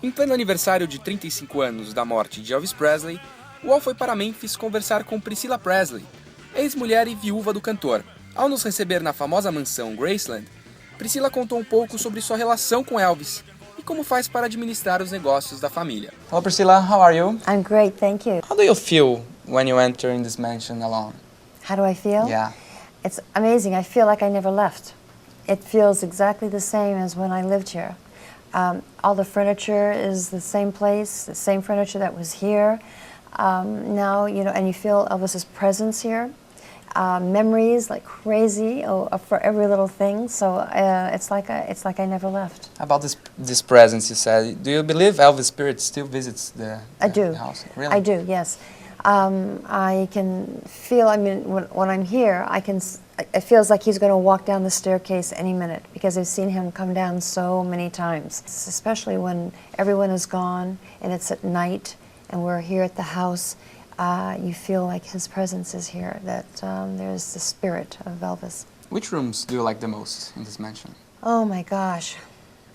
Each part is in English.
Em pleno aniversário de 35 anos da morte de Elvis Presley, Uol foi para Memphis conversar com Priscila Presley, ex-mulher e viúva do cantor. Ao nos receber na famosa mansão Graceland, Priscila contou um pouco sobre sua relação com Elvis e como faz para administrar os negócios da família. Hello Priscilla, how are you? I'm great, thank you. How do you feel when you enter in this mansion alone? How do I feel? Yeah. It's amazing. I feel like I never left. It feels exactly the same as when I lived here. All the furniture is the same place, the same furniture that was here. Now, and you feel Elvis's presence here. Memories like crazy for every little thing. So it's like I never left. About this presence, you said. Do you believe Elvis' spirit still visits the house? Really? I do. Yes. I can feel. I mean, when I'm here, it feels like he's going to walk down the staircase any minute because I've seen him come down so many times. Especially when everyone is gone and it's at night and we're here at the house. You feel like his presence is here, that there's the spirit of Elvis. Which rooms do you like the most in this mansion? Oh my gosh.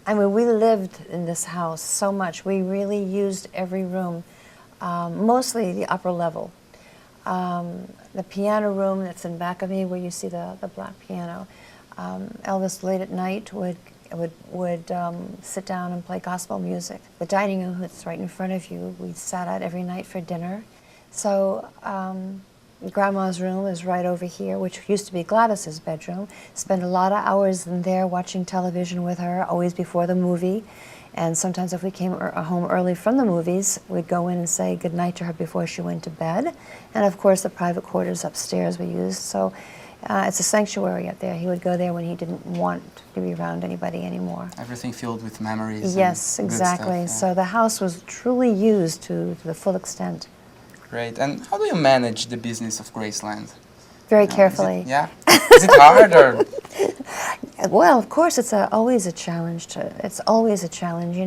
I mean, we lived in this house so much. We really used every room, mostly the upper level. The piano room that's in back of me where you see the black piano. Elvis late at night would sit down and play gospel music. The dining room that's right in front of you, we sat at every night for dinner. So Grandma's room is right over here, which used to be Gladys's bedroom. Spent a lot of hours in there watching television with her, always before the movie. And sometimes if we came home early from the movies, we'd go in and say goodnight to her before she went to bed. And of course the private quarters upstairs we used. So it's a sanctuary up there. He would go there when he didn't want to be around anybody anymore. Everything filled with memories. Yes, exactly. Stuff, yeah. So the house was truly used to the full extent. Great. And how do you manage the business of Graceland? Very carefully. Is it hard or? Well, of course, it's always a challenge. It's always a challenge.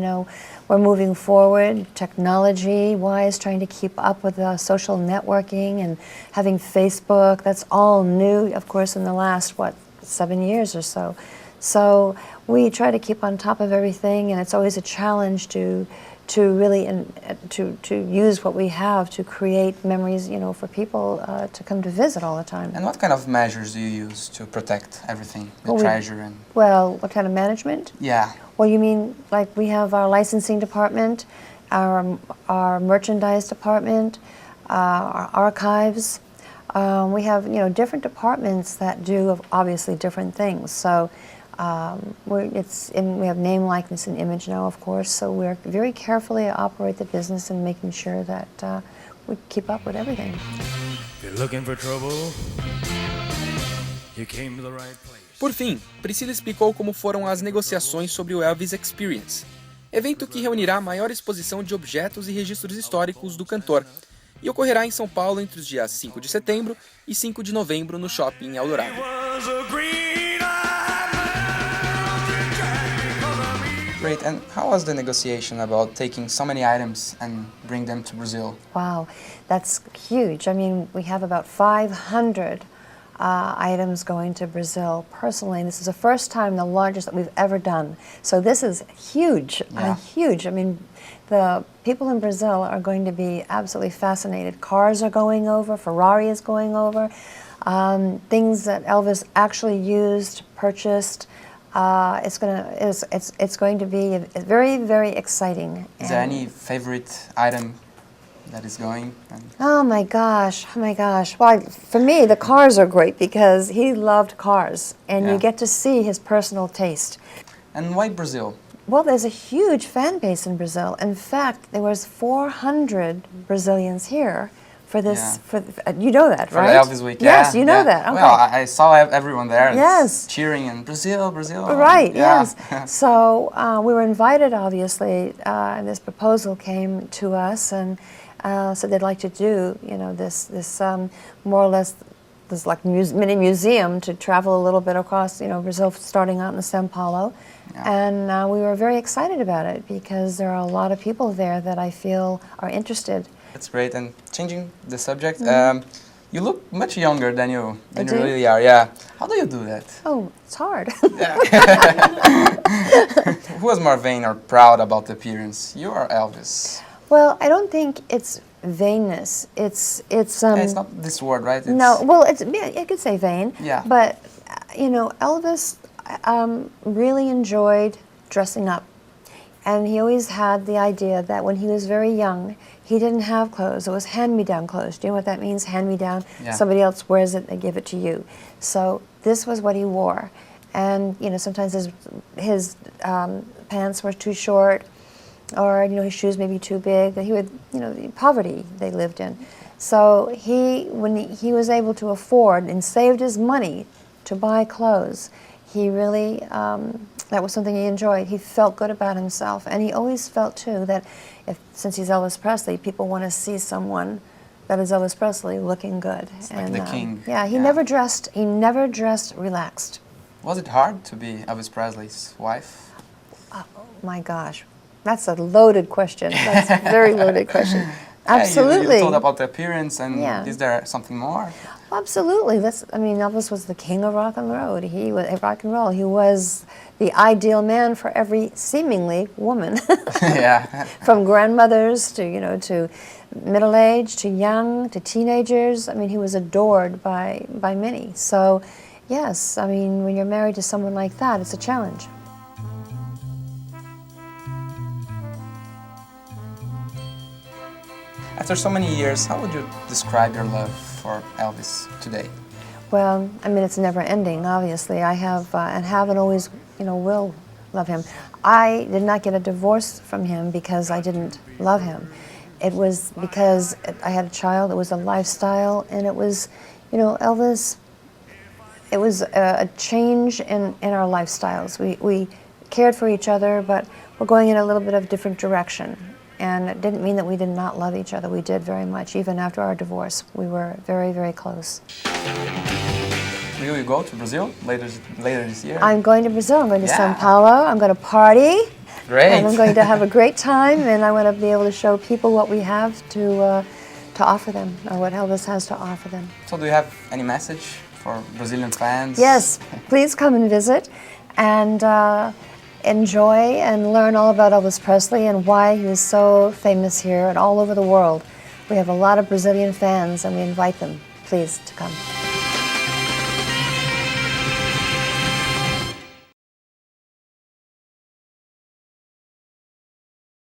We're moving forward, technology-wise, trying to keep up with social networking and having Facebook. That's all new, of course, in the last 7 years or so. So we try to keep on top of everything, and it's always a challenge to really to use what we have to create memories, for people to come to visit all the time. And what kind of measures do you use to protect everything, the treasure and? Well, what kind of management? Yeah. Well, you mean like we have our licensing department, our merchandise department, our archives. We have different departments that do obviously different things. So. We have name, likeness, and image now, of course, so we're very carefully operate the business and making sure that we keep up with everything. If you're looking for trouble, you came to the right place. Por fim, Priscila explicou como foram as negociações sobre o Elvis Experience, evento que reunirá a maior exposição de objetos e registros históricos do cantor, e ocorrerá em São Paulo entre os dias 5 de setembro e 5 de novembro no Shopping Eldorado. Great. And how was the negotiation about taking so many items and bring them to Brazil? Wow, that's huge. I mean, we have about 500 items going to Brazil. Personally, this is the first time, the largest that we've ever done. So this is huge, huge. I mean, the people in Brazil are going to be absolutely fascinated. Cars are going over, Ferrari is going over, things that Elvis actually used, purchased. It's going to be very, very exciting. Is there any favorite item that is going? Oh my gosh. Well, for me, the cars are great because he loved cars, and you get to see his personal taste. And why Brazil? Well, there's a huge fan base in Brazil. In fact, there was 400 Brazilians here for this. You know that, right? For the Elvis Week. Yes, you know that. Okay. Well, I saw everyone there. Yes. Cheering and Brazil. Right. Yes. So we were invited, obviously, and this proposal came to us, and so they'd like to do, this more or less this like mini museum to travel a little bit across, Brazil, starting out in São Paulo. And we were very excited about it because there are a lot of people there that I feel are interested. That's great. And changing the subject, you look much younger than you do? really are. Yeah. How do you do that? Oh, it's hard. who was more vain or proud about the appearance, you or Elvis? Well, I don't think it's vainness. It's Yeah, it's not this word, right? It's, no. Well, it's, yeah, I could say vain. Yeah. But you know, Elvis really enjoyed dressing up, and he always had the idea that when he was very young, he didn't have clothes. It was hand-me-down clothes. Do you know what that means? Hand-me-down. Yeah. Somebody else wears it, they give it to you. So this was what he wore, and you know, sometimes his pants were too short, or you know, his shoes may be too big. He would, you know, the poverty they lived in. So when he was able to afford and saved his money to buy clothes, he really, that was something he enjoyed. He felt good about himself, and he always felt too that since he's Elvis Presley, people want to see someone that is Elvis Presley looking good. It's like the king. Yeah, he never dressed relaxed. Was it hard to be Elvis Presley's wife? Oh my gosh, that's a loaded question. That's a very loaded question. Absolutely. You told about the appearance, and Yeah. is there something more? Absolutely. I mean, Elvis was the king of rock and roll. He was the ideal man for every seemingly woman, Yeah. from grandmothers to, you know, to middle age, to young, to teenagers. I mean, he was adored by many. So, yes, I mean, when you're married to someone like that, it's a challenge. After so many years, how would you describe your love for Elvis today? Well, I mean, it's never ending, obviously. I have, and always, you know, will love him. I did not get a divorce from him because I didn't love him. It was because I had a child, it was a lifestyle, and it was, you know, Elvis, it was a change in our lifestyles. We cared for each other, but we're going in a little bit of a different direction. And it didn't mean that we did not love each other. We did very much. Even after our divorce, we were very, very close. Will you go to Brazil later this year? I'm going to Brazil. I'm going to Sao Yeah. Paulo. I'm going to party. Great. And I'm going to have a great time. And I want to be able to show people what we have to offer them, or what Elvis has to offer them. So do you have any message for Brazilian fans? Yes, please come and visit and enjoy and learn all about Elvis Presley and why he was so famous here and all over the world. We have a lot of Brazilian fans, and we invite them, please, to come.